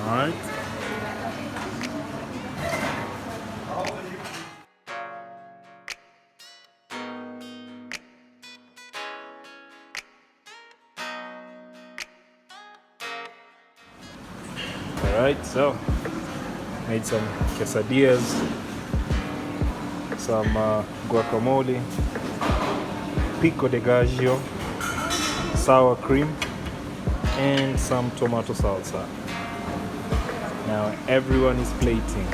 Alright. Alright, so made some quesadillas, some guacamole, pico de gallo, sour cream, and some tomato salsa. Now everyone is plating.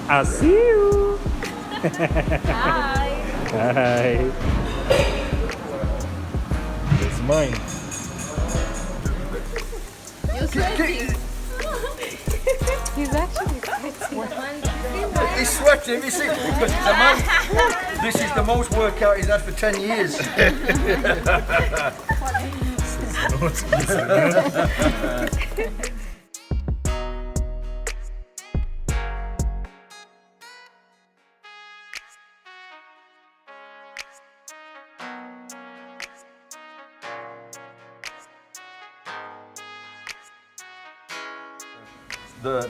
I see you. Hi. Hi. It's mine. You're sweating. He's actually sweating. He's sweating, you see, because he's a man. This is the most workout he's had for 10 years.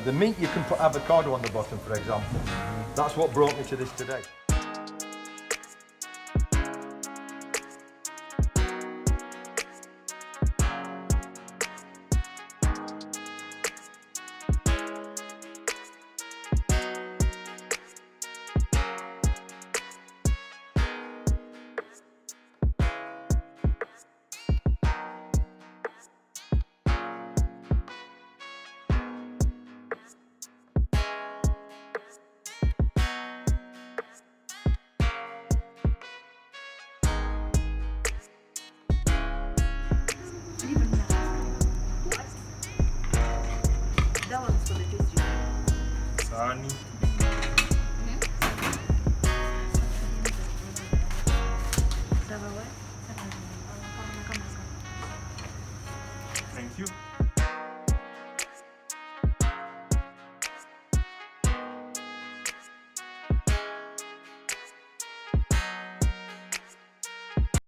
The meat, you can put avocado on the bottom, for example. That's what brought me to this today. That one's for the pastry. Sani. Thank you.